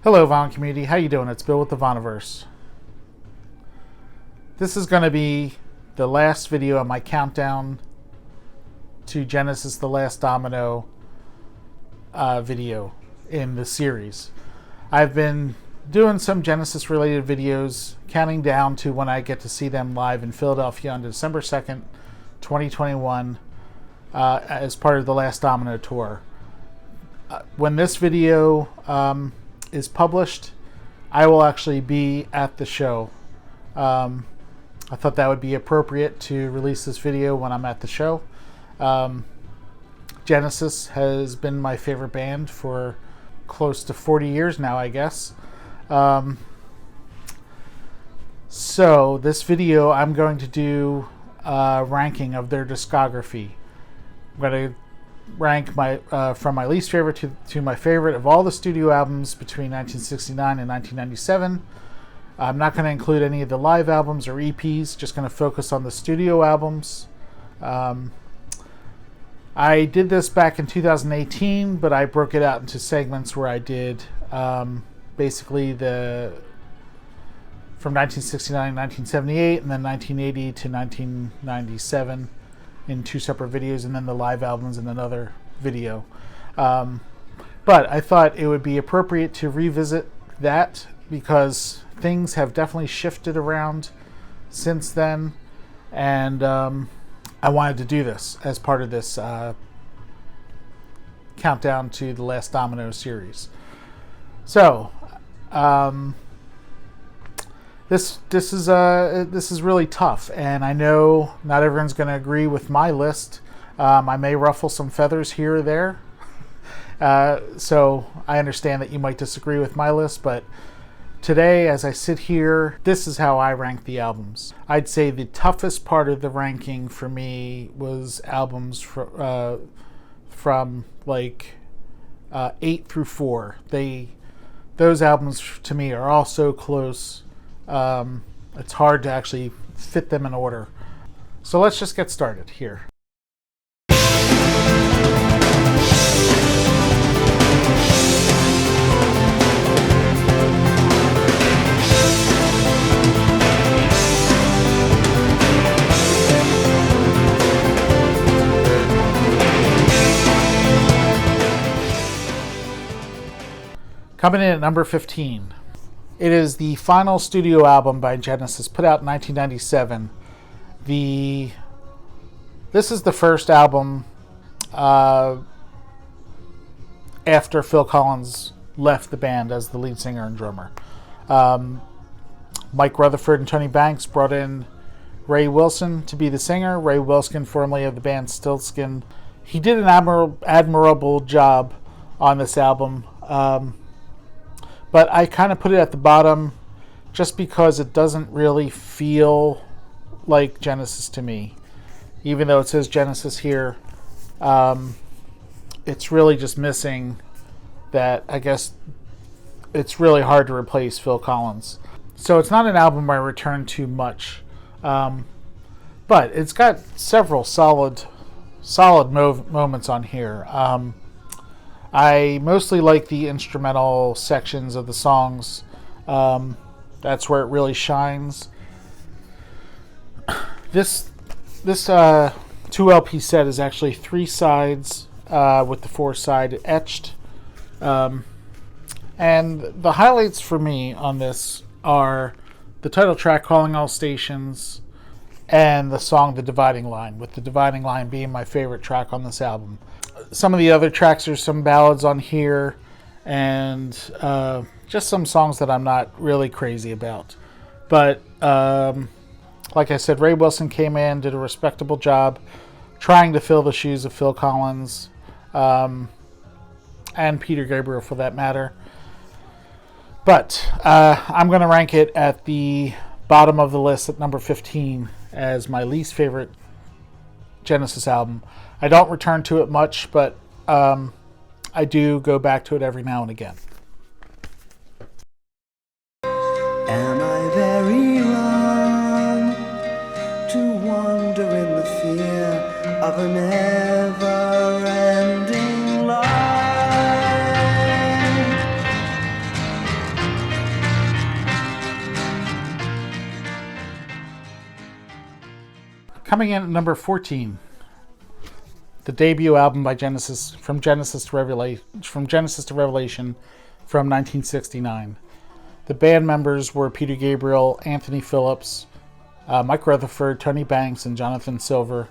Hello, Vaughn community. How you doing? It's Bill with the Vaughniverse. This is going to be the last video on my countdown to Genesis: The Last Domino video in the series. I've been doing some Genesis-related videos, counting down to when I get to see them live in Philadelphia on December 2nd, 2021, as part of the Last Domino tour. When this video is published, I will actually be at the show. I thought that would be appropriate to release this video when I'm at the show. Genesis has been my favorite band for close to 40 years now, I guess. So this video, I'm going to do a ranking of their discography. I'm going to rank my from my least favorite to my favorite of all the studio albums between 1969 and 1997. I'm not going to include any of the live albums or EPs, just going to focus on the studio albums. I did this back in 2018, but I broke it out into segments where I did basically from 1969 to 1978, and then 1980 to 1997 in two separate videos, and then the live albums in another video. But I thought it would be appropriate to revisit that because things have definitely shifted around since then, and I wanted to do this as part of this countdown to the Last Domino series. So this is really tough, and I know not everyone's going to agree with my list. I may ruffle some feathers here or there, so I understand that you might disagree with my list, but today, as I sit here, this is how I rank the albums. I'd say the toughest part of the ranking for me was albums from like 8 through 4. Those albums to me are all so close. It's hard to actually fit them in order. So let's just get started here. Coming in at number 15. It is the final studio album by Genesis, put out in 1997. This is the first album after Phil Collins left the band as the lead singer and drummer. Mike Rutherford and Tony Banks brought in Ray Wilson to be the singer. Ray Wilson, formerly of the band Stiltskin. He did an admirable job on this album. But I kind of put it at the bottom just because it doesn't really feel like Genesis to me. Even though it says Genesis here, it's really just missing that. I guess it's really hard to replace Phil Collins. So it's not an album I return to much. But it's got several solid moments on here. I mostly like the instrumental sections of the songs. That's where it really shines. This 2 LP set is actually 3 sides with the 4th side etched. And the highlights for me on this are the title track, Calling All Stations, and the song The Dividing Line, with The Dividing Line being my favorite track on this album. Some of the other tracks are some ballads on here, and just some songs that I'm not really crazy about. But like I said, Ray Wilson came in, did a respectable job trying to fill the shoes of Phil Collins, and Peter Gabriel for that matter. But I'm going to rank it at the bottom of the list at number 15 as my least favorite Genesis album. I don't return to it much, but I do go back to it every now and again. Am I very wrong to wander in the fear of a never-ending life? Coming in at number 14, the debut album by Genesis, from Genesis to Revelation from 1969. The band members were Peter Gabriel, Anthony Phillips, Mike Rutherford, Tony Banks, and Jonathan Silver.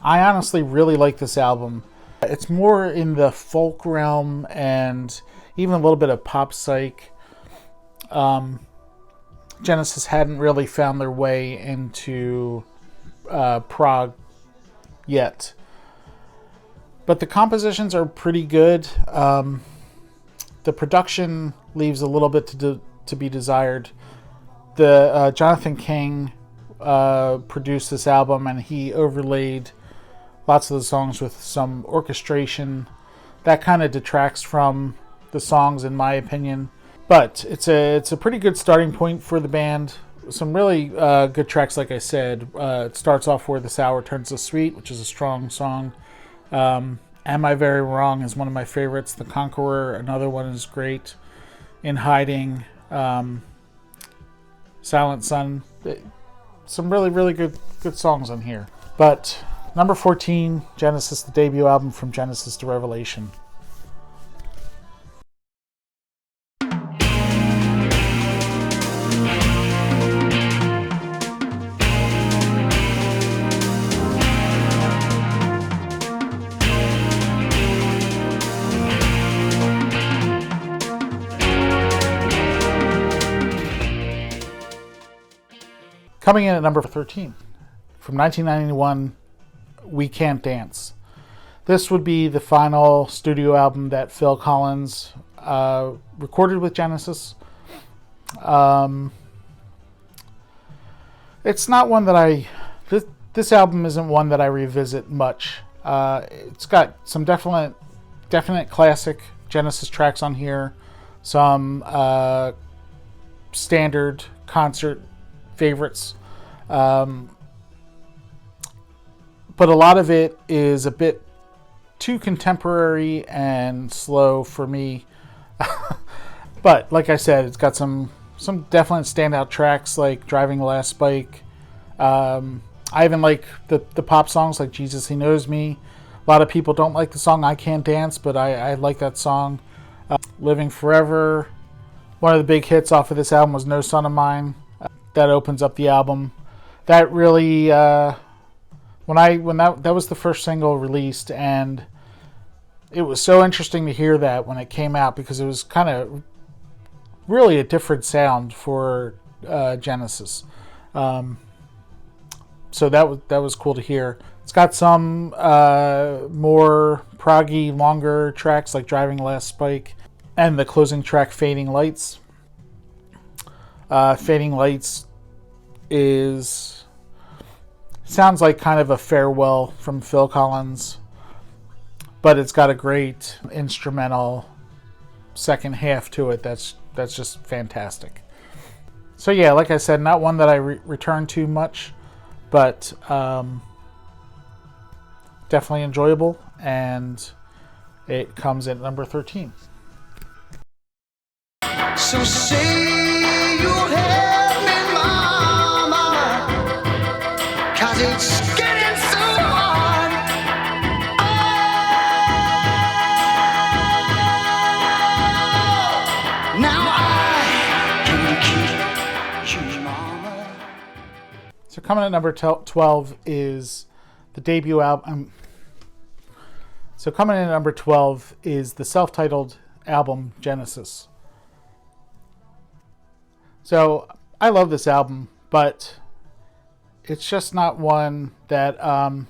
I honestly really like this album. It's more in the folk realm and even a little bit of pop psych. Genesis hadn't really found their way into prog yet. But the compositions are pretty good. The production leaves a little bit to be desired. The Jonathan King produced this album, and he overlaid lots of the songs with some orchestration. That kind of detracts from the songs, in my opinion. But it's a pretty good starting point for the band. Some really good tracks, like I said. It starts off Where the Sour Turns to Sweet, which is a strong song. Am I Very Wrong is one of my favorites. The Conqueror, another one, is great. In Hiding, Silent Sun. Some really, really good songs on here. But number 14, Genesis, the debut album from Genesis to Revelation. Coming in at number 13, from 1991, We Can't Dance. This would be the final studio album that Phil Collins recorded with Genesis. It's not one that this album isn't one that I revisit much. It's got some definite classic Genesis tracks on here, some standard concert favorites, but a lot of it is a bit too contemporary and slow for me. But like I said, it's got some definite standout tracks like Driving the Last Spike. I even like the pop songs like Jesus He Knows Me. A lot of people don't like the song I Can't Dance, but I like that song. Living Forever. One of the big hits off of this album was No Son of Mine. That opens up the album. That really, when that was the first single released, and it was so interesting to hear that when it came out, because it was kind of really a different sound for Genesis. So that was cool to hear. It's got some more proggy, longer tracks like Driving the Last Spike, and the closing track, Fading Lights. Fading Lights sounds like kind of a farewell from Phil Collins, but it's got a great instrumental second half to it that's just fantastic. So yeah, like I said, not one that I return to much, but definitely enjoyable, and it comes in at number 13. So say you'll help me, mama, 'cause it's getting so hard. Oh, now I can keep you, mama. So coming at number 12 is the debut album. So coming in at number 12 is the self-titled album Genesis. So I love this album, but it's just not one that I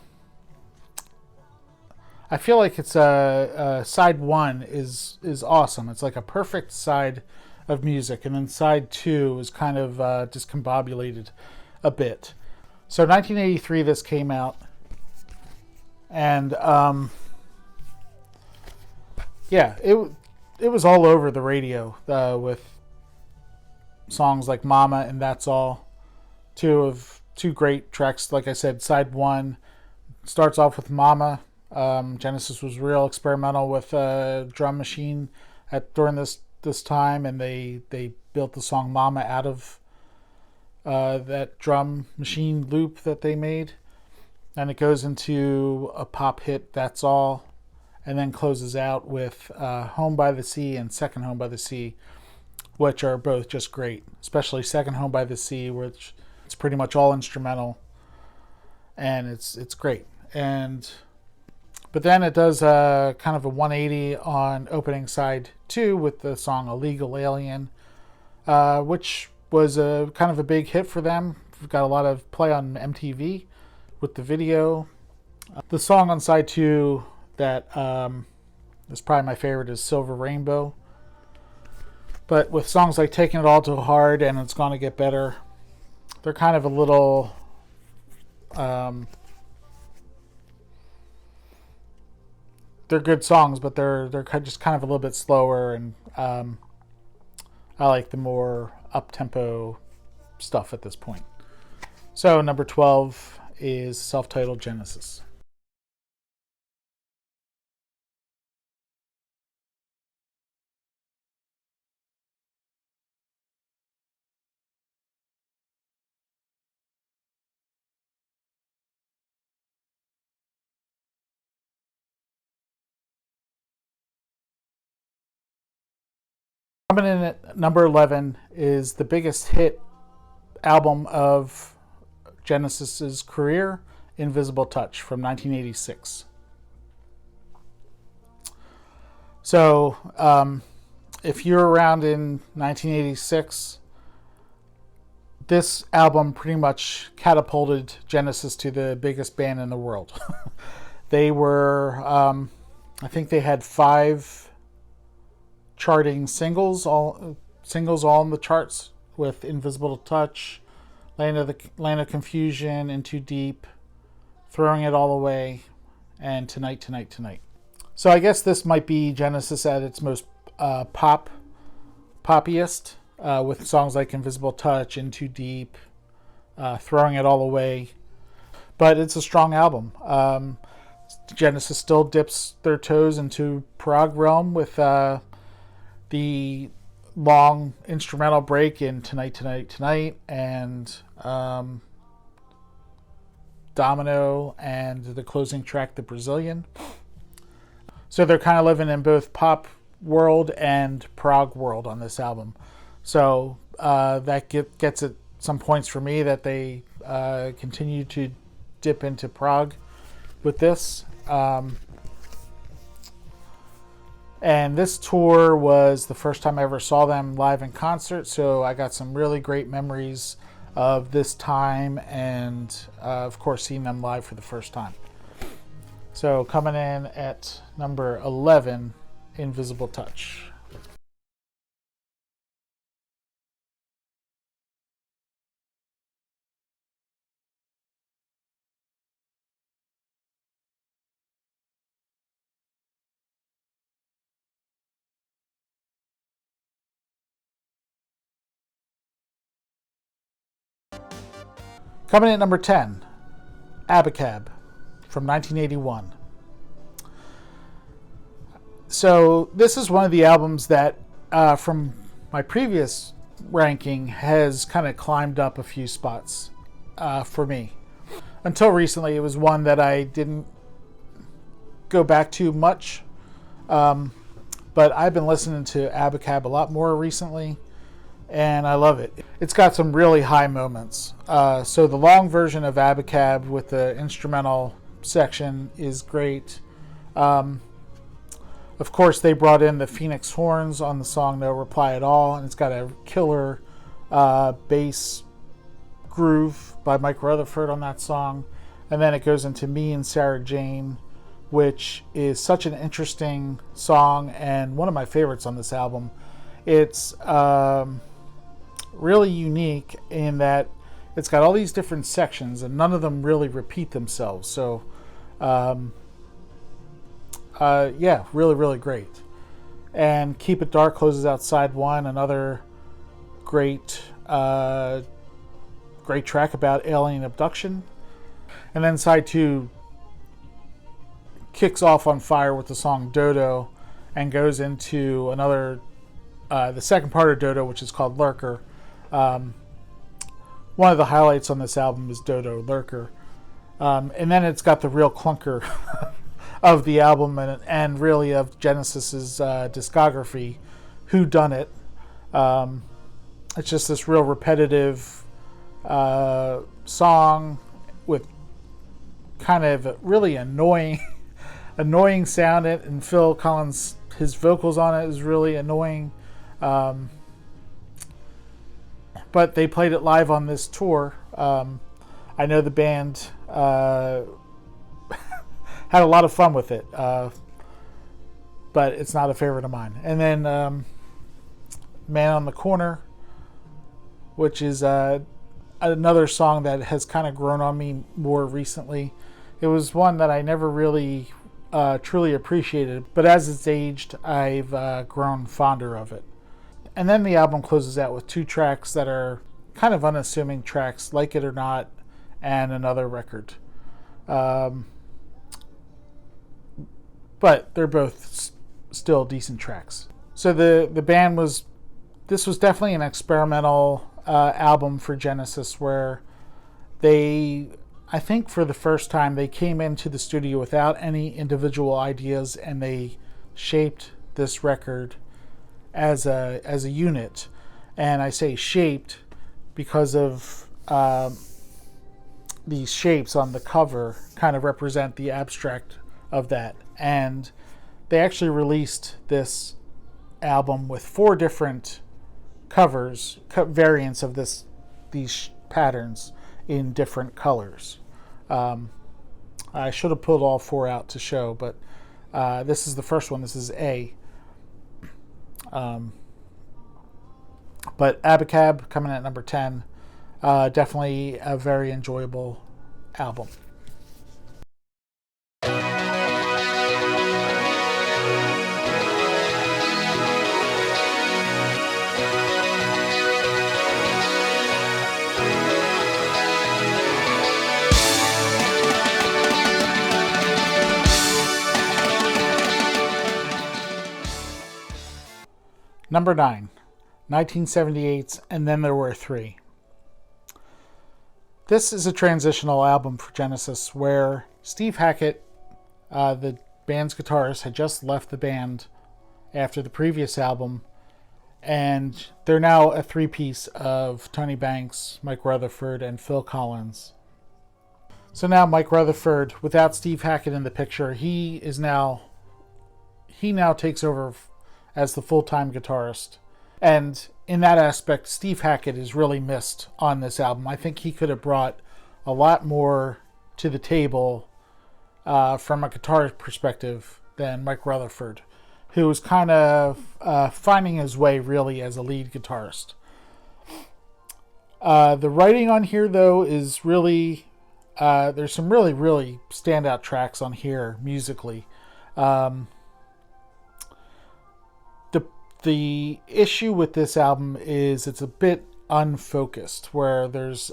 feel like it's side one is awesome. It's like a perfect side of music, and then side two is kind of discombobulated a bit. So 1983, this came out, and yeah, it was all over the radio with songs like Mama and That's All. Two great tracks. Like I said, side one starts off with Mama. Genesis was real experimental with a drum machine during this time, and they built the song Mama out of that drum machine loop that they made. and it goes into a pop hit, That's All, and then closes out with Home by the Sea and Second Home by the Sea, which are both just great, especially Second Home by the Sea, which it's pretty much all instrumental, and it's great. But then it does kind of a 180 on opening side 2 with the song Illegal Alien, which was a kind of a big hit for them. We've got a lot of play on MTV with the video. The song on side 2 that is probably my favorite is Silver Rainbow. But with songs like Taking It All Too Hard and It's Gonna Get Better, they're kind of a little... they're good songs, but they're just kind of a little bit slower, and I like the more up-tempo stuff at this point. So number 12 is self-titled Genesis. Coming in at number 11 is the biggest hit album of Genesis's career, Invisible Touch from 1986. So, if you're around in 1986, this album pretty much catapulted Genesis to the biggest band in the world. They were, I think they had 5 charting singles all in the charts, with Invisible Touch, Land of Confusion, In Too Deep, Throwing It All Away, and Tonight, Tonight, Tonight. So I guess this might be Genesis at its most poppiest, with songs like Invisible Touch, In Too Deep, Throwing It All Away. But it's a strong album. Genesis still dips their toes into prog realm with the long instrumental break in Tonight, Tonight, Tonight, and Domino, and the closing track, The Brazilian. So they're kind of living in both pop world and prog world on this album. So that gets it some points for me that they continue to dip into prog with this. And this tour was the first time I ever saw them live in concert, so I got some really great memories of this time, and of course seeing them live for the first time. So coming in at number 11, Invisible Touch. Coming in at number 10, Abacab from 1981. So this is one of the albums that, from my previous ranking, has kind of climbed up a few spots for me. Until recently, it was one that I didn't go back to much. But I've been listening to Abacab a lot more recently, and I love it. It's got some really high moments. So the long version of Abacab with the instrumental section is great. Of course, they brought in the Phoenix horns on the song No Reply at All, and it's got a killer bass groove by Mike Rutherford on that song. And then it goes into Me and Sarah Jane, which is such an interesting song and one of my favorites on this album. It's really unique in that it's got all these different sections and none of them really repeat themselves. So, yeah, really, really great. And Keep It Dark closes out side 1, another great, great track about alien abduction. And then side 2 kicks off on fire with the song Dodo and goes into another, the second part of Dodo, which is called Lurker. One of the highlights on this album is Dodo Lurker. And then it's got the real clunker of the album and really of Genesis's discography, Who Done It. It's just this real repetitive song with kind of really annoying sound. And Phil Collins, his vocals on it is really annoying. But they played it live on this tour. I know the band had a lot of fun with it, but it's not a favorite of mine. And then Man on the Corner, which is another song that has kind of grown on me more recently. It was one that I never really truly appreciated, but as it's aged, I've grown fonder of it. And then the album closes out with 2 tracks that are kind of unassuming tracks, Like It or Not and Another Record. But they're both still decent tracks. So the band this was definitely an experimental album for Genesis, where I think for the first time, they came into the studio without any individual ideas, and they shaped this record as a unit. And I say shaped because of these shapes on the cover kind of represent the abstract of that. And they actually released this album with 4 different covers, variants of these patterns in different colors. I should have pulled all 4 out to show, but this is the first one. This is A. But Abacab coming at number 10, definitely a very enjoyable album. Number 9, 1978's And Then There Were Three. This is a transitional album for Genesis where Steve Hackett, the band's guitarist, had just left the band after the previous album, and they're now a 3-piece of Tony Banks, Mike Rutherford, and Phil Collins. So now Mike Rutherford, without Steve Hackett in the picture, he now takes over as the full-time guitarist. And in that aspect, Steve Hackett is really missed on this album. I think he could have brought a lot more to the table from a guitar perspective than Mike Rutherford, who was kind of finding his way really as a lead guitarist. The writing on here, though, is really... there's some really, really standout tracks on here musically. The issue with this album is it's a bit unfocused, where there's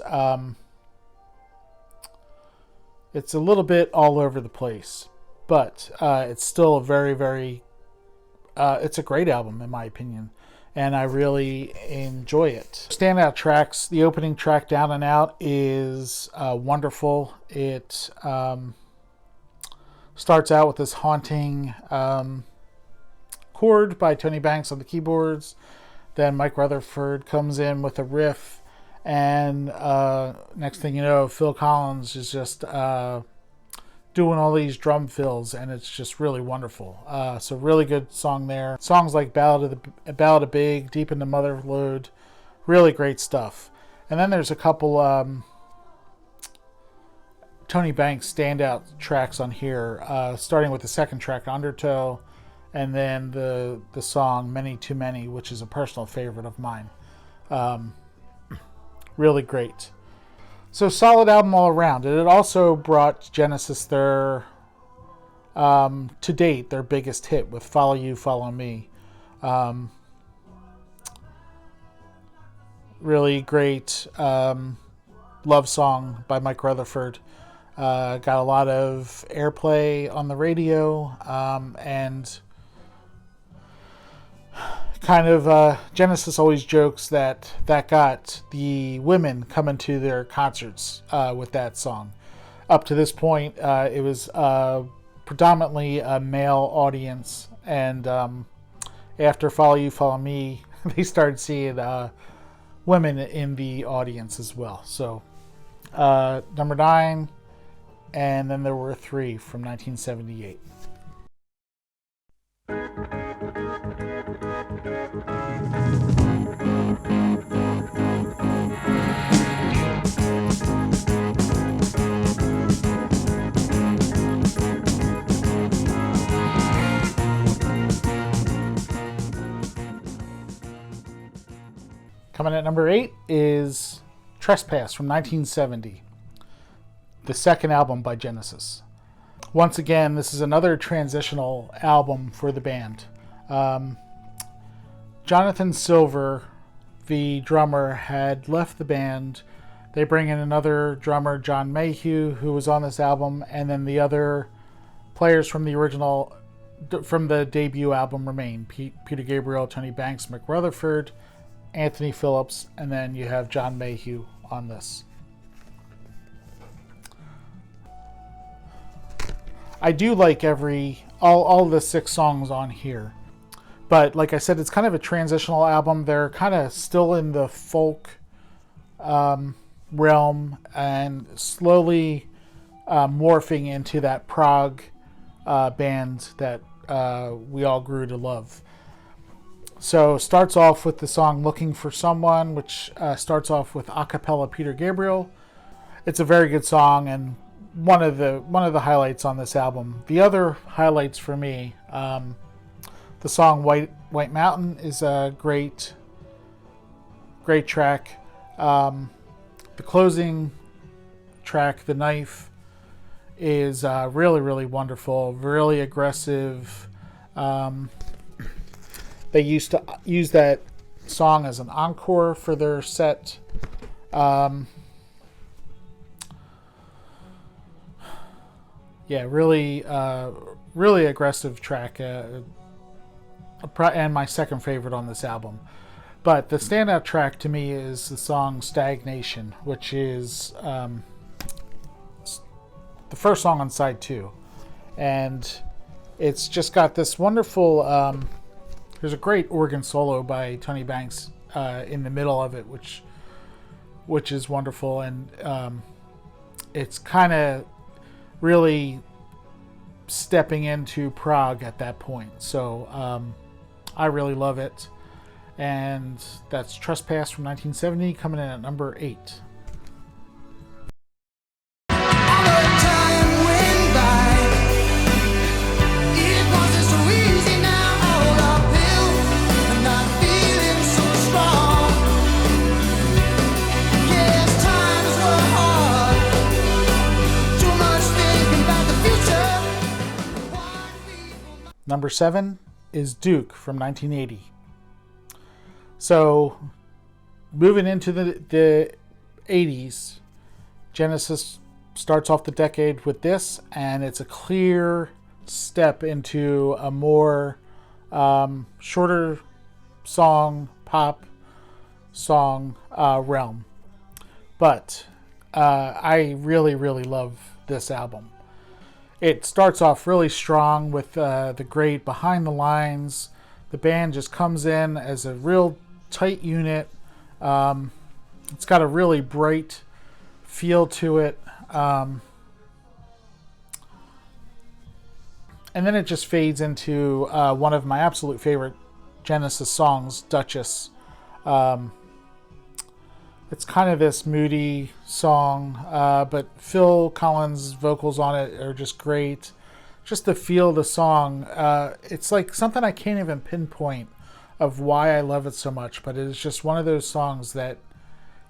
it's a little bit all over the place, but it's still a very, very it's a great album in my opinion, and I really enjoy it. Standout tracks, the opening track, Down and Out, is wonderful. It starts out with this haunting chord by Tony Banks on the keyboards. Then Mike Rutherford comes in with a riff, and next thing you know, Phil Collins is just doing all these drum fills, and it's just really wonderful. So really good song there. Songs like Ballad of Big, Deep into Motherlode, really great stuff. And then there's a couple Tony Banks standout tracks on here, starting with the second track, Undertow, and then the song Many Too Many, which is a personal favorite of mine. Really great. So solid album all around. And it also brought Genesis their, to date, their biggest hit with Follow You, Follow Me. Really great love song by Mike Rutherford. Got a lot of airplay on the radio, and kind of Genesis always jokes that got the women coming to their concerts with that song. up to this point, it was predominantly a male audience, and after Follow You, Follow Me, they started seeing women in the audience as well. So number 9, and then there were 3 from 1978. Coming at number 8 is Trespass from 1970, the second album by Genesis. Once again, this is another transitional album for the band. Jonathan Silver, the drummer, had left the band. They bring in another drummer, John Mayhew, who was on this album, and then the other players from the debut album remain: Peter Gabriel, Tony Banks, Mick Rutherford, Anthony Phillips, and then you have John Mayhew on this. I do like all the 6 songs on here, but like I said, it's kind of a transitional album. They're kind of still in the folk realm and slowly morphing into that prog band that we all grew to love. So starts off with the song Looking for Someone, which starts off with a cappella Peter Gabriel. It's a very good song and one of the highlights on this album. The other highlights for me, the song White Mountain is a great track. The closing track, The Knife, is really, really wonderful, really aggressive. They used to use that song as an encore for their set. Really aggressive track, and my second favorite on this album. But the standout track to me is the song Stagnation, which is the first song on side 2. And it's just got this wonderful... there's a great organ solo by Tony Banks in the middle of it, which is wonderful, and it's kind of really stepping into prog at that point. So I really love it, and that's Trespass from 1970, coming in at number 8. Number 7 is Duke from 1980. So, moving into the 80s, Genesis starts off the decade with this, and it's a clear step into a more shorter song, pop song realm. But I really, really love this album. It starts off really strong with the great Behind the Lines. The band just comes in as a real tight unit. It's got a really bright feel to it. And then it just fades into one of my absolute favorite Genesis songs, Duchess. It's kind of this moody song, but Phil Collins' vocals on it are just great. Just the feel of the song, it's like something I can't even pinpoint of why I love it so much, but it is just one of those songs that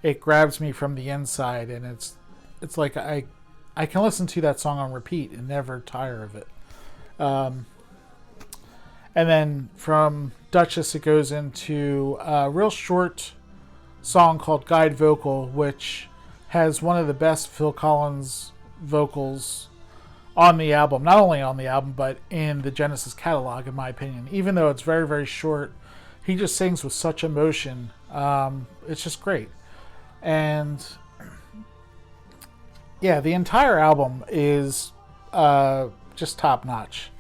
it grabs me from the inside, and it's like I can listen to that song on repeat and never tire of it. And then from Duchess, it goes into a real short song called Guide Vocal, which has one of the best Phil Collins vocals on the album. Not only on the album, but in the Genesis catalog, in my opinion. Even though it's very, very short, he just sings with such emotion. It's just great. And Yeah, the entire album is just top notch.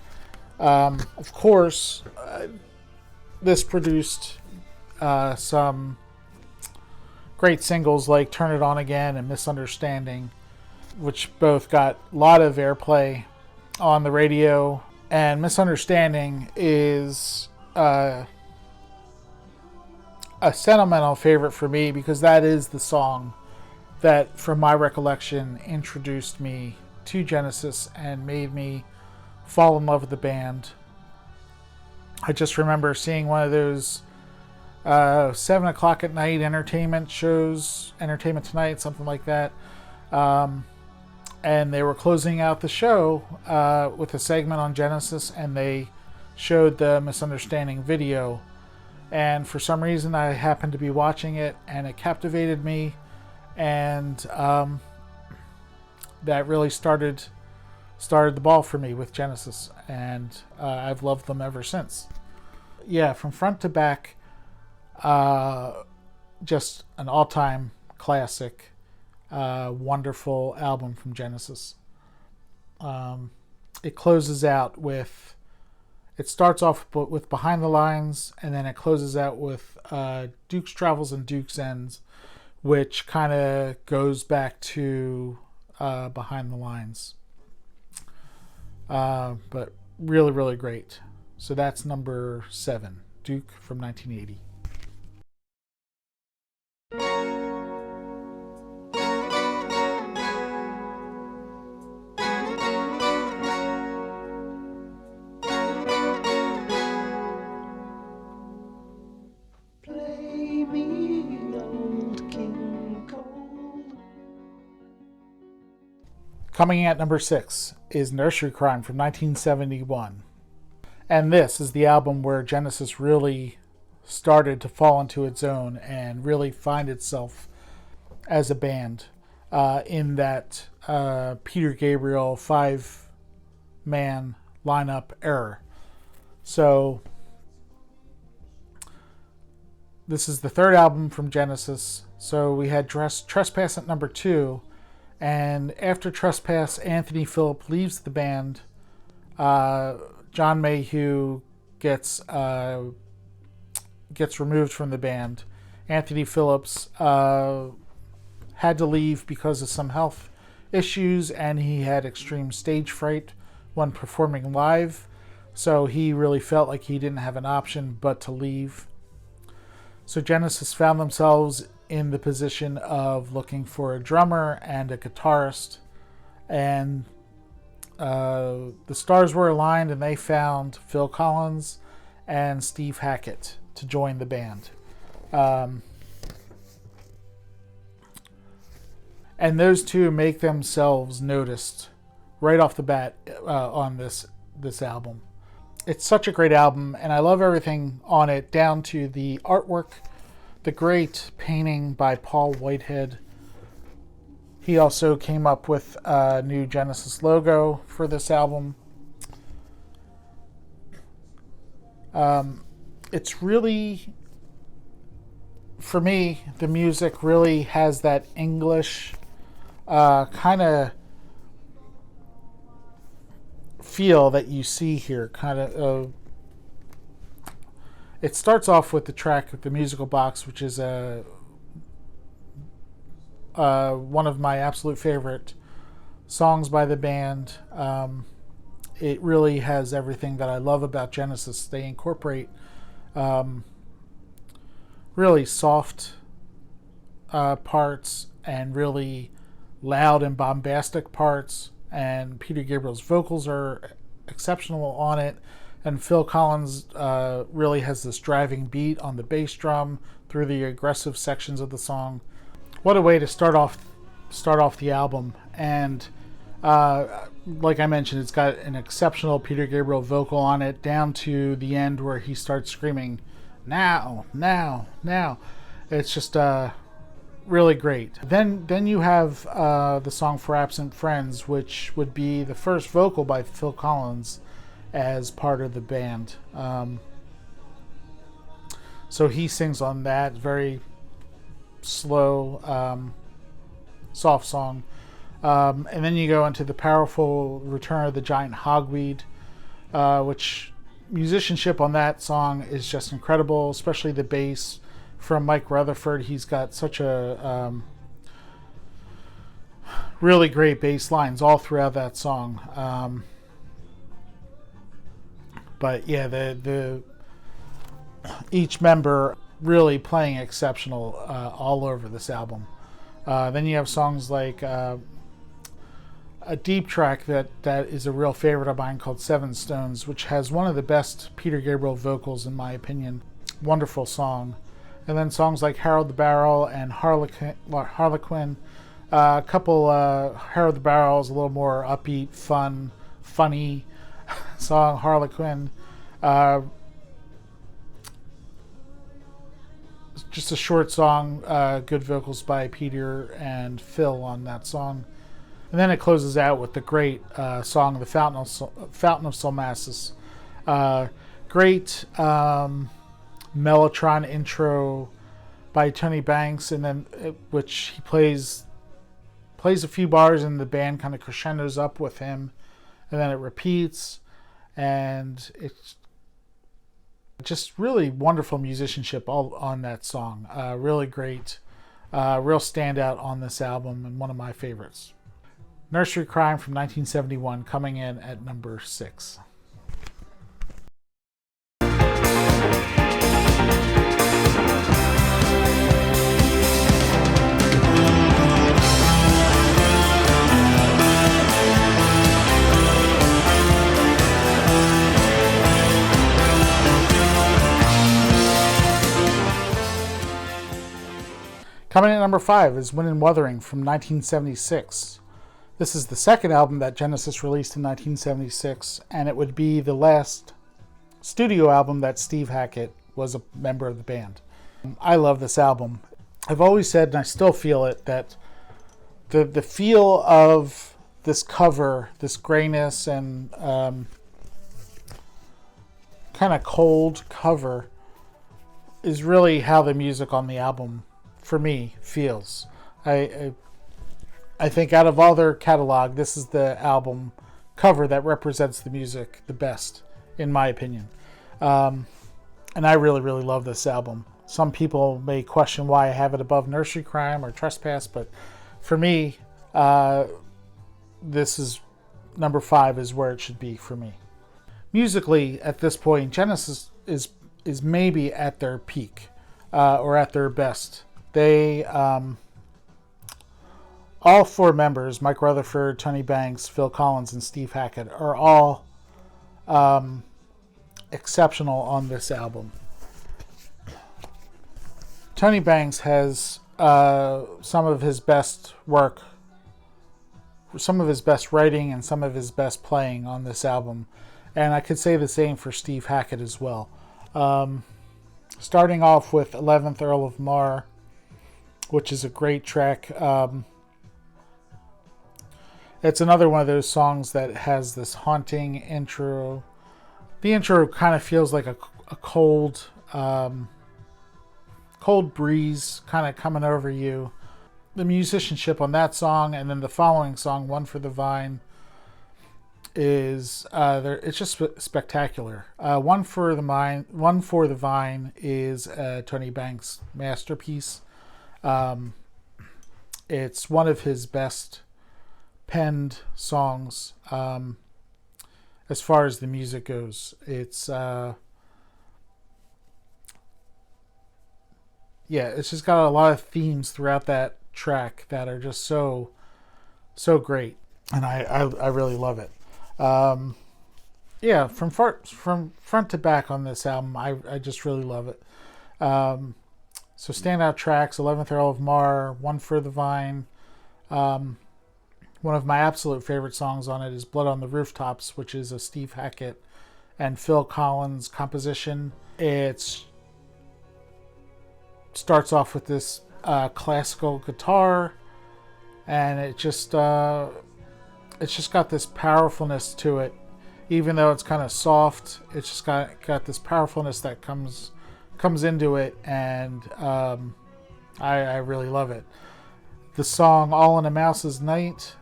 Of course, this produced some great singles like Turn It On Again and Misunderstanding, which both got a lot of airplay on the radio. And Misunderstanding is a sentimental favorite for me because that is the song that, from my recollection, introduced me to Genesis and made me fall in love with the band. I just remember seeing one of those 7 o'clock at night entertainment shows, Entertainment Tonight, something like that. And they were closing out the show with a segment on Genesis, and they showed the Misunderstanding video. And for some reason, I happened to be watching it, and it captivated me. And that really started the ball for me with Genesis, and I've loved them ever since. Yeah, from front to back, just an all-time classic, wonderful album from Genesis. It closes out with, it starts off with Behind the Lines, and then it closes out with Duke's Travels and Duke's Ends, which kind of goes back to Behind the Lines. But really, really great. So that's number 7, Duke from 1980. Play me old King Cole. Coming at number 6 is Nursery Crime from 1971. And this is the album where Genesis really started to fall into its own and really find itself as a band in that Peter Gabriel 5-man lineup era. So this is the third album from Genesis. So we had Trespass at number 2. And after Trespass, Anthony Phillip leaves the band. John Mayhew gets removed from the band. Anthony Phillips had to leave because of some health issues, and he had extreme stage fright when performing live. So he really felt like he didn't have an option but to leave. So Genesis found themselves in the position of looking for a drummer and a guitarist, and the stars were aligned, and they found Phil Collins and Steve Hackett to join the band. And those two make themselves noticed right off the bat on this album. It's such a great album, and I love everything on it, down to the artwork, the great painting by Paul Whitehead. He also came up with a new Genesis logo for this album. It's really, for me, the music really has that English kind of feel that you see here. Kind of, it starts off with the track with the Musical Box, which is one of my absolute favorite songs by the band. It really has everything that I love about Genesis. They incorporate really soft parts and really loud and bombastic parts, and Peter Gabriel's vocals are exceptional on it, and Phil Collins really has this driving beat on the bass drum through the aggressive sections of the song. What a way to start off the album. And like I mentioned, it's got an exceptional Peter Gabriel vocal on it, down to the end where he starts screaming, "Now, now, now." It's just really great. Then you have the song For Absent Friends, which would be the first vocal by Phil Collins as part of the band. So he sings on that, very slow, soft song. And then you go into the powerful Return of the Giant Hogweed, which musicianship on that song is just incredible, especially the bass from Mike Rutherford. He's got such a really great bass lines all throughout that song. But yeah, the each member really playing exceptional all over this album. Then you have songs like a deep track that is a real favorite of mine called Seven Stones, which has one of the best Peter Gabriel vocals in my opinion. Wonderful song. And then songs like Harold the Barrel and Harlequin. A couple Harold the Barrel is a little more upbeat, fun, funny song. Harlequin. Just a short song, good vocals by Peter and Phil on that song. And then it closes out with the great song, The Fountain of Solmassus. Great Mellotron intro by Tony Banks, and then which he plays a few bars and the band kind of crescendos up with him, and then it repeats, and it's just really wonderful musicianship all on that song. Really great, real standout on this album, and one of my favorites. Nursery Crime from 1971 coming in at number 6. Coming in at number 5 is Wind and Wuthering from 1976. This is the second album that Genesis released in 1976, and it would be the last studio album that Steve Hackett was a member of the band. I love this album. I've always said, and I still feel it, that the feel of this cover, this grayness and kind of cold cover, is really how the music on the album, for me, feels. I think out of all their catalog, this is the album cover that represents the music the best, in my opinion. And I really, really love this album. Some people may question why I have it above Nursery Crime or Trespass, but for me, this is number 5 is where it should be for me. Musically, at this point, Genesis is maybe at their peak or at their best. They all 4 members, Mike Rutherford, Tony Banks, Phil Collins, and Steve Hackett, are all exceptional on this album. Tony Banks has some of his best work, some of his best writing, and some of his best playing on this album. And I could say the same for Steve Hackett as well. Starting off with 11th Earl of Mar, which is a great track. It's another one of those songs that has this haunting intro. The intro kind of feels like a cold breeze kind of coming over you. The musicianship on that song, and then the following song, One for the Vine, is it's just spectacular. One for the Vine is Tony Banks' masterpiece. It's one of his best penned songs as far as the music goes. It's it's just got a lot of themes throughout that track that are just so great, and I really love it. From front to back on this album, I just really love it. So standout tracks: 11th Earl of Mar, One for the Vine. One of my absolute favorite songs on it is Blood on the Rooftops, which is a Steve Hackett and Phil Collins composition. It starts off with this classical guitar, and it's just got this powerfulness to it. Even though it's kind of soft, it's just got this powerfulness that comes into it, and I really love it. The song All in a Mouse's Night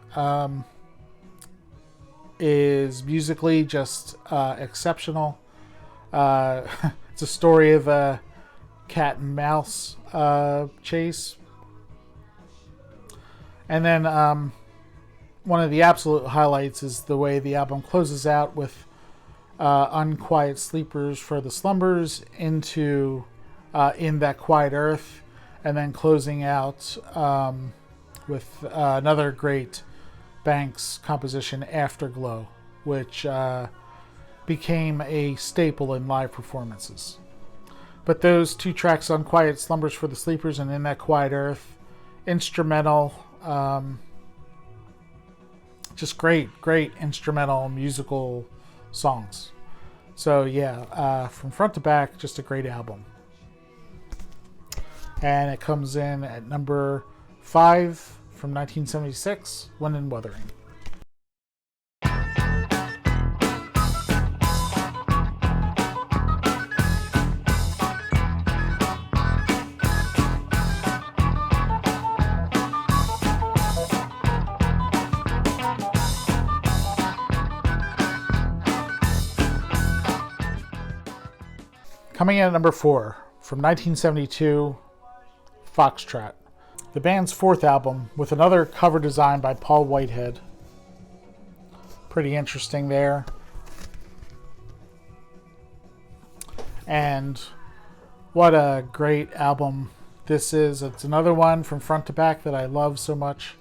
is musically just exceptional. It's a story of a cat and mouse chase. And then one of the absolute highlights is the way the album closes out with Unquiet Sleepers for the Slumbers into In That Quiet Earth, and then closing out with another great Banks composition, Afterglow, which became a staple in live performances. But those two tracks, Unquiet Slumbers for the Sleepers and In That Quiet Earth, instrumental, just great instrumental musical songs. So yeah, from front to back, just a great album. And it comes in at number 5 from 1976, Wind and Wuthering. Coming in at number 4 from 1972, Foxtrot. The band's 4th album, with another cover design by Paul Whitehead. Pretty interesting there. And what a great album this is. It's another one from front to back that I love so much.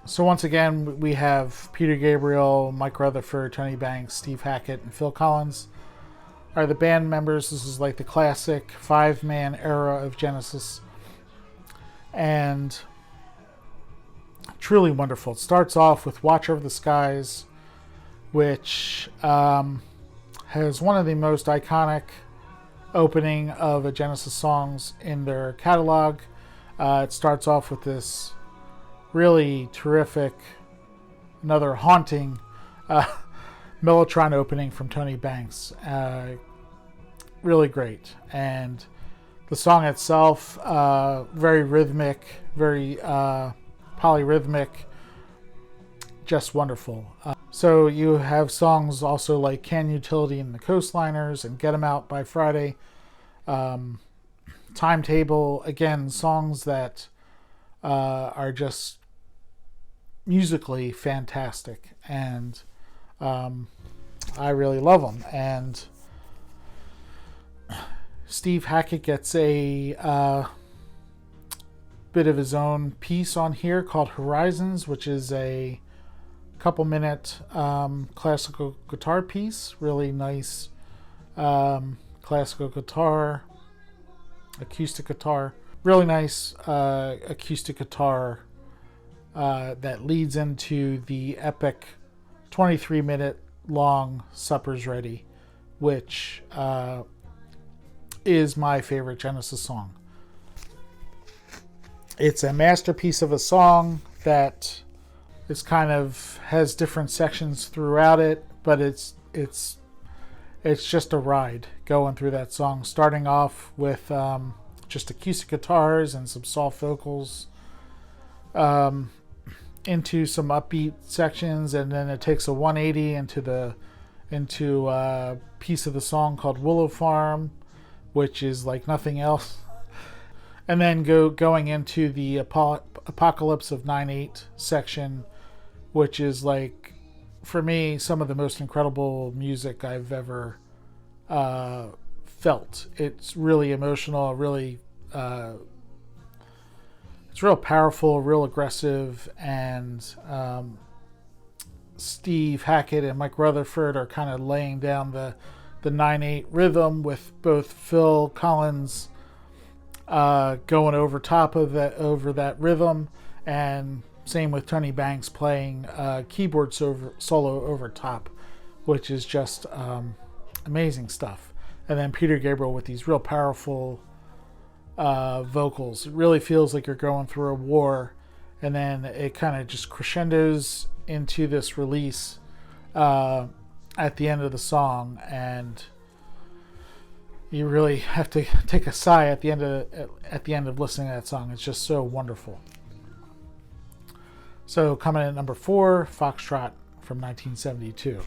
So once again, we have Peter Gabriel, Mike Rutherford, Tony Banks, Steve Hackett, and Phil Collins are the band members. This is like the classic 5-man era of Genesis. And truly wonderful. It starts off with Watch Over the Skies, which has one of the most iconic opening of a Genesis songs in their catalog. It starts off with this really terrific, another haunting Mellotron opening from Tony Banks. Really great. And the song itself, very rhythmic, very polyrhythmic, just wonderful. So you have songs also like Can Utility and the Coastliners and Get 'Em Out by Friday. Timetable, again, songs that are just musically fantastic, and I really love them. And Steve Hackett gets a bit of his own piece on here called Horizons, which is a couple minute classical guitar piece. Really nice classical guitar, acoustic guitar. Really nice acoustic guitar that leads into the epic 23-minute long Supper's Ready, which is my favorite Genesis song. It's a masterpiece of a song that is kind of has different sections throughout it, but it's just a ride going through that song, starting off with just acoustic guitars and some soft vocals, into some upbeat sections, and then it takes a 180 into a piece of the song called Willow Farm, which is like nothing else, and then going into the Apocalypse of 9/8 section, which is like, for me, some of the most incredible music I've ever felt. It's really emotional, really it's real powerful, real aggressive, and Steve Hackett and Mike Rutherford are kind of laying down the 9/8 rhythm, with both Phil Collins going over top of that rhythm, and same with Tony Banks playing keyboard solo over top, which is just amazing stuff. And then Peter Gabriel with these real powerful vocals. It really feels like you're going through a war, and then it kind of just crescendos into this release at the end of the song. And you really have to take a sigh at the end of listening to that song. It's just so wonderful. So coming in at number 4, Foxtrot from 1972.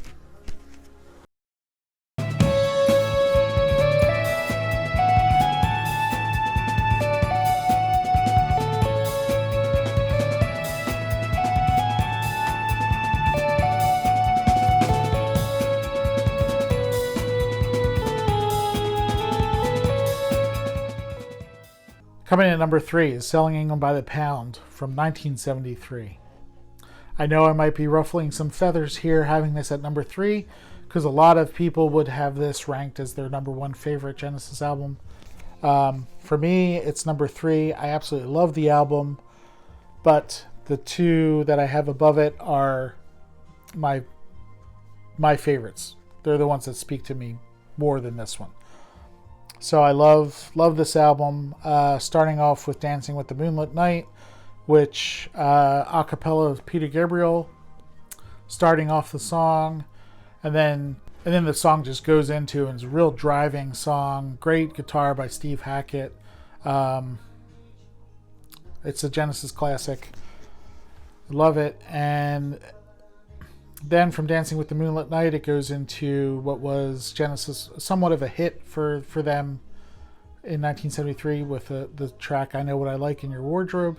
Coming in at number 3 is Selling England by the Pound from 1973. I know I might be ruffling some feathers here having this at number 3, because a lot of people would have this ranked as their number 1 favorite Genesis album. For me, it's number 3. I absolutely love the album, but the 2 that I have above it are my favorites. They're the ones that speak to me more than this one. So I love this album, starting off with Dancing with the Moonlit Night, which a cappella of Peter Gabriel starting off the song, and then the song just goes into, and it's a real driving song. Great guitar by Steve Hackett. It's a Genesis classic. Love it. And then from Dancing with the Moonlit Night, it goes into what was Genesis, somewhat of a hit for them in 1973 with the track I Know What I Like in Your Wardrobe.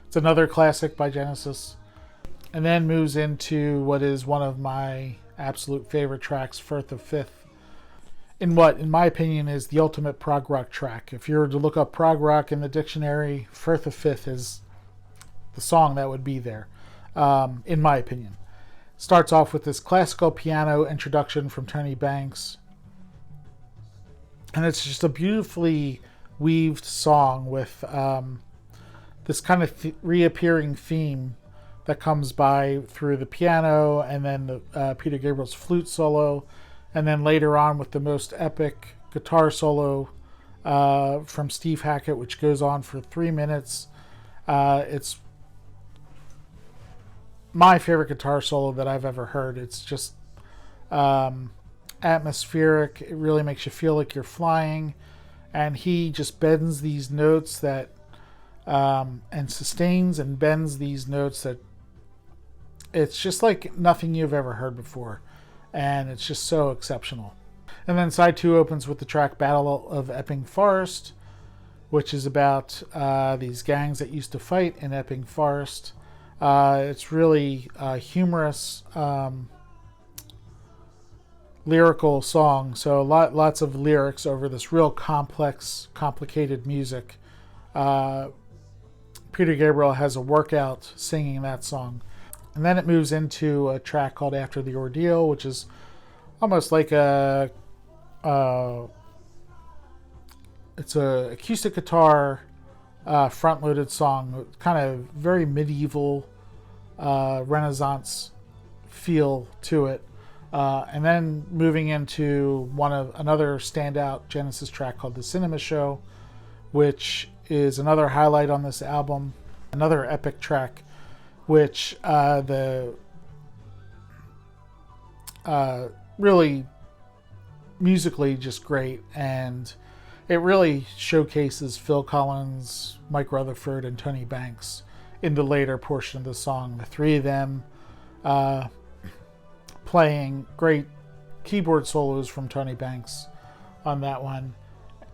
It's another classic by Genesis. And then moves into what is one of my absolute favorite tracks, Firth of Fifth, in what, in my opinion, is the ultimate prog rock track. If you were to look up prog rock in the dictionary, Firth of Fifth is the song that would be there, in my opinion. Starts off with this classical piano introduction from Tony Banks. And it's just a beautifully weaved song with this kind of reappearing theme that comes by through the piano, and then Peter Gabriel's flute solo, and then later on with the most epic guitar solo from Steve Hackett, which goes on for 3 minutes. It's my favorite guitar solo that I've ever heard. It's just atmospheric. It really makes you feel like you're flying, and he just bends these notes that and sustains and bends these notes that it's just like nothing you've ever heard before, and it's just so exceptional. And then side 2 opens with the track Battle of Epping Forest, which is about these gangs that used to fight in Epping Forest. It's really humorous, lyrical song. So lots of lyrics over this real complex, complicated music. Peter Gabriel has a workout singing that song. And then it moves into a track called After the Ordeal, which is almost like it's a acoustic guitar front-loaded song, kind of very medieval Renaissance feel to it. And then moving into another standout Genesis track called The Cinema Show, which is another highlight on this album, another epic track, which really musically just great, and it really showcases Phil Collins, Mike Rutherford, and Tony Banks in the later portion of the song. The 3 of them playing great keyboard solos from Tony Banks on that one.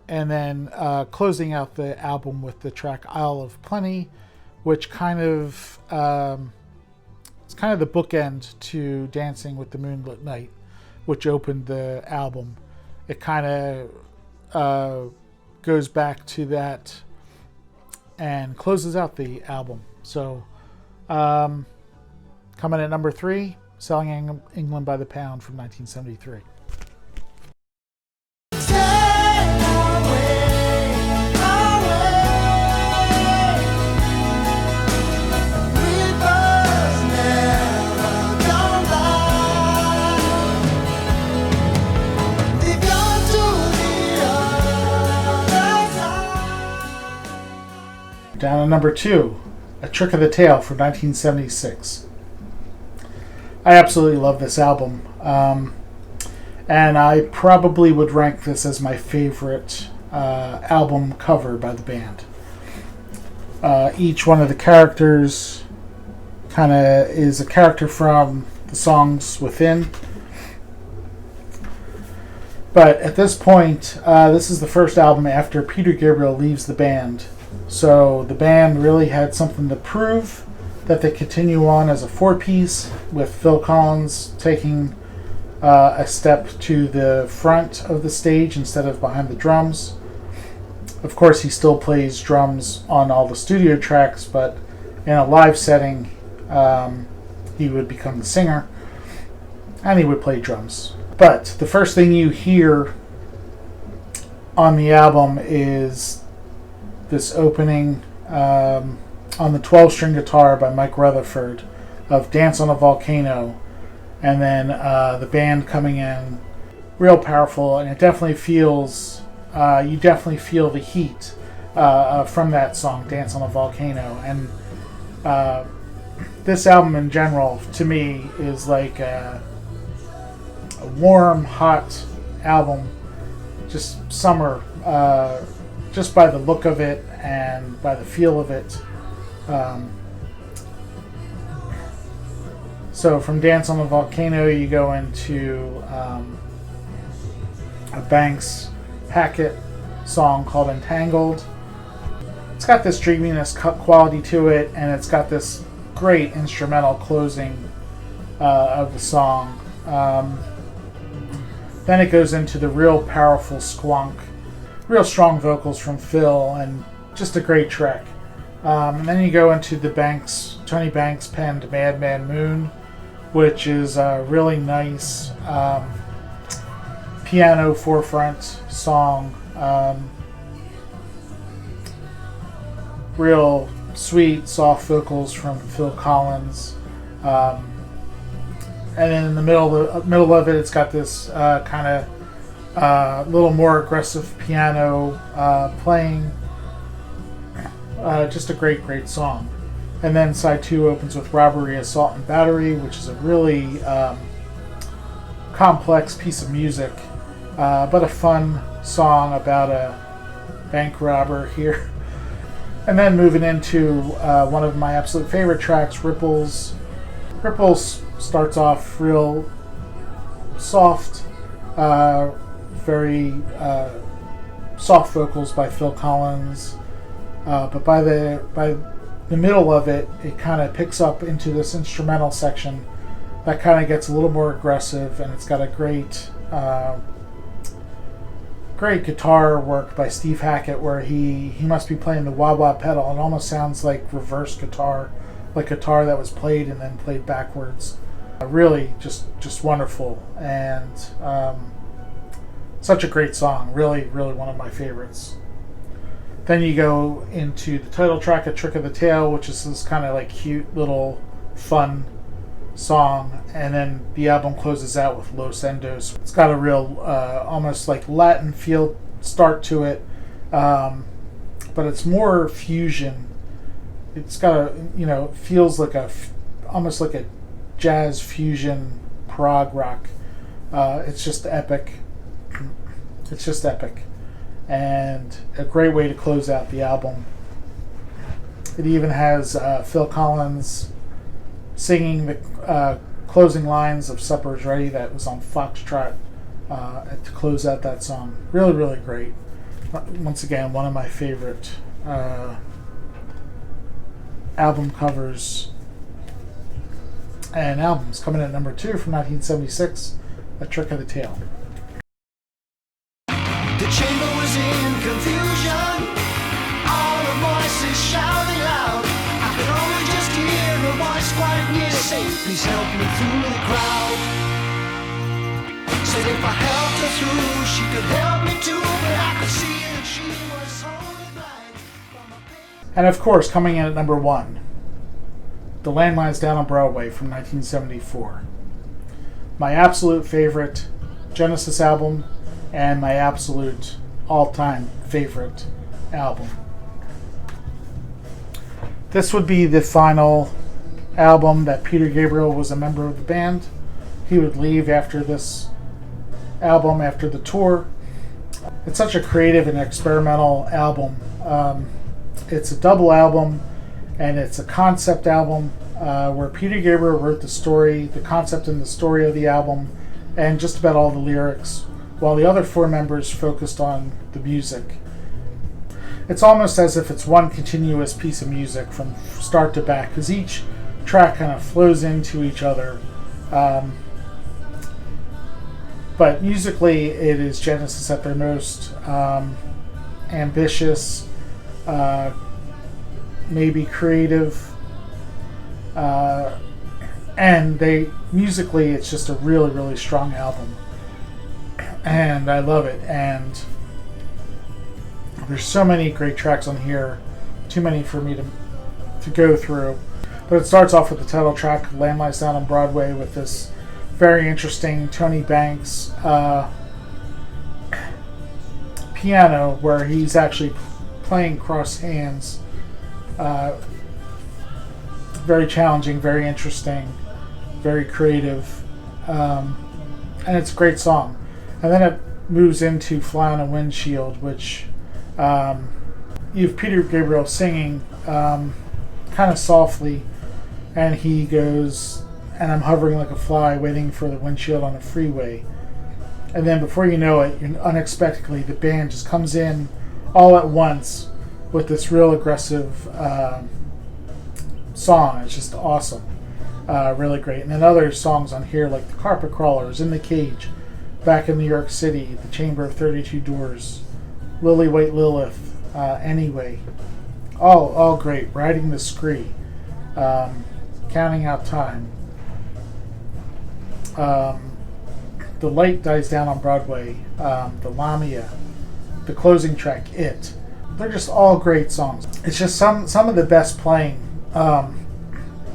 And then closing out the album with the track Isle of Plenty, which it's kind of the bookend to Dancing with the Moonlit Night, which opened the album. It kind of goes back to that and closes out the album. So coming at number 3, Selling England by the Pound from 1973. Down at number 2, A Trick of the Tail from 1976. I absolutely love this album. And I probably would rank this as my favorite album cover by the band. Each one of the characters kind of is a character from the songs within. But at this point, this is the first album after Peter Gabriel leaves the band. So the band really had something to prove, that they continue on as a four-piece, with Phil Collins taking a step to the front of the stage instead of behind the drums. Of course, he still plays drums on all the studio tracks, but in a live setting, he would become the singer, and he would play drums. But the first thing you hear on the album is this opening on the 12-string guitar by Mike Rutherford of Dance on a Volcano, and then the band coming in real powerful, and it definitely feels, you definitely feel the heat from that song, Dance on a Volcano. And this album in general, to me, is like a warm, hot album, just summer, just by the look of it and by the feel of it. So from Dance on the Volcano, you go into a Banks Hackett song called Entangled. It's got this dreaminess quality to it, and it's got this great instrumental closing of the song. Then it goes into the real powerful squonk, real strong vocals from Phil, and just a great track. And then you go into the Tony Banks penned Madman Moon, which is a really nice piano forefront song. Real sweet, soft vocals from Phil Collins. And then in the middle of it, it's got this kind of little more aggressive piano playing. Just a great, great song. And then side 2 opens with Robbery, Assault, and Battery, which is a really complex piece of music, but a fun song about a bank robber here. And then moving into one of my absolute favorite tracks, Ripples. Ripples starts off real soft, very soft vocals by Phil Collins, but by the middle of it, it kind of picks up into this instrumental section that kind of gets a little more aggressive, and it's got a great guitar work by Steve Hackett, where he must be playing the wah-wah pedal. It almost sounds like reverse guitar, like guitar that was played and then played backwards. Really just wonderful, and such a great song. Really, really one of my favorites. Then you go into the title track, A Trick of the Tail, which is this kind of like cute little fun song, and then the album closes out with Los Endos. It's got a real almost like Latin feel start to it, but it's more fusion. It's got a, it feels like almost like a jazz fusion prog rock. It's just epic. It's just epic, and a great way to close out the album. It even has Phil Collins singing the closing lines of Supper's Ready that was on Foxtrot to close out that song. Really, really great. Once again, one of my favorite album covers and albums. Coming in at number 2 from 1976, A Trick of the Tail. The chamber was in confusion, all the voices shouting loud. I could only just hear a voice quite near say, please help me through the crowd. Said if I helped her through, she could help me too, but I could see that she was only blind from a pain. And of course, coming in at number 1, The Landmines Down on Broadway from 1974. My absolute favorite Genesis album, and my absolute all-time favorite album. This would be the final album that Peter Gabriel was a member of the band. He would leave after this album after the tour. It's such a creative and experimental album. It's a double album, and it's a concept album where Peter Gabriel wrote the story, the concept and the story of the album, and just about all the lyrics, while the other four members focused on the music. It's almost as if it's one continuous piece of music from start to back, because each track kind of flows into each other. But musically, it is Genesis at their most ambitious, maybe creative, and musically, it's just a really, really strong album, and I love it. And there's so many great tracks on here, too many for me to go through. But it starts off with the title track, "Lamb Lies Down on Broadway," with this very interesting Tony Banks piano, where he's actually playing cross hands. Very challenging, very interesting, very creative, and it's a great song. And then it moves into "Fly on a Windshield," which you have Peter Gabriel singing kind of softly, and he goes, "And I'm hovering like a fly waiting for the windshield on a freeway." And then before you know it, unexpectedly, the band just comes in all at once with this real aggressive song. It's just awesome. Really great. And then other songs on here like "The Carpet Crawlers," "In the Cage," "Back in New York City," "The Chamber of 32 Doors," "Lily White Lilith," "Anyway." All great. "Riding the Scree," "Counting Out Time," "The Light Dies Down on Broadway," "The Lamia," the closing track, "It." They're just all great songs. It's just some of the best playing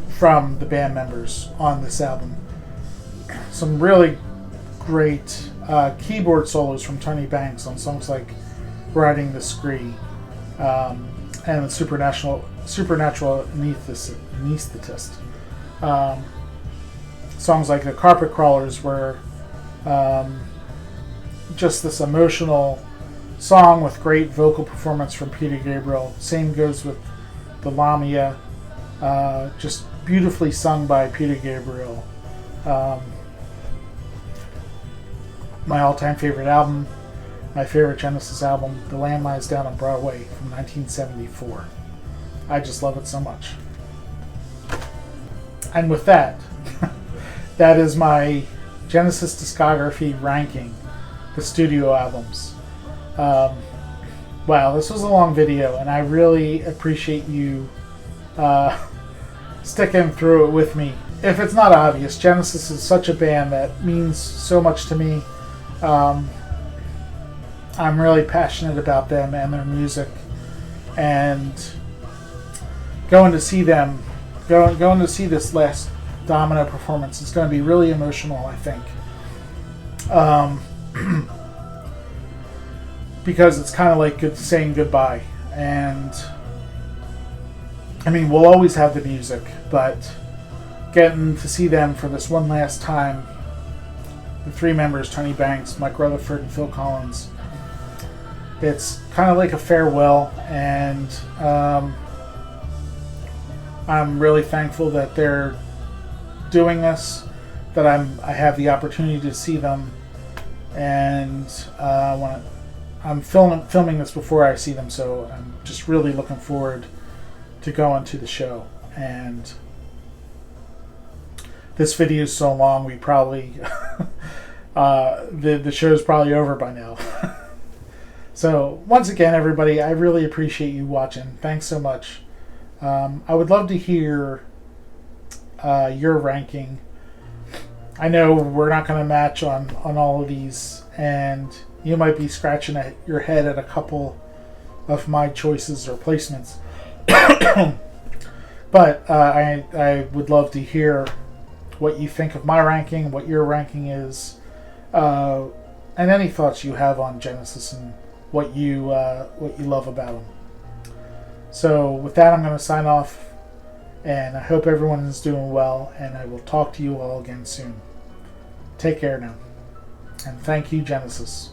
from the band members on this album. Some really great keyboard solos from Tony Banks on songs like "Riding the Scree" and "The Supernatural Anesthetist." Songs like "The Carpet Crawlers" were just this emotional song with great vocal performance from Peter Gabriel. Same goes with "The Lamia," just beautifully sung by Peter Gabriel. My all-time favorite album, my favorite Genesis album, "The Lamb Lies Down on Broadway" from 1974. I just love it so much. And with that, that is my Genesis discography ranking the studio albums. Wow, this was a long video, and I really appreciate you sticking through it with me. If it's not obvious, Genesis is such a band that means so much to me. I'm really passionate about them and their music, and going to see them, going to see this last Domino performance, it's going to be really emotional, I think. Because it's kind of like saying goodbye. And I mean, we'll always have the music, but getting to see them for this one last time, the three members, Tony Banks, Mike Rutherford, and Phil Collins, it's kind of like a farewell. And I'm really thankful that they're doing this, that I have the opportunity to see them, and I'm filming this before I see them, so I'm just really looking forward to going to the show. And this video is so long, we probably the show's probably over by now. So once again, everybody, I really appreciate you watching. Thanks so much. I would love to hear your ranking. I know we're not going to match on all of these, and you might be scratching your head at a couple of my choices or placements. But I would love to hear what you think of my ranking, what your ranking is, and any thoughts you have on Genesis and what you love about them. So with that, I'm going to sign off, and I hope everyone is doing well, and I will talk to you all again soon. Take care now. And thank you, Genesis.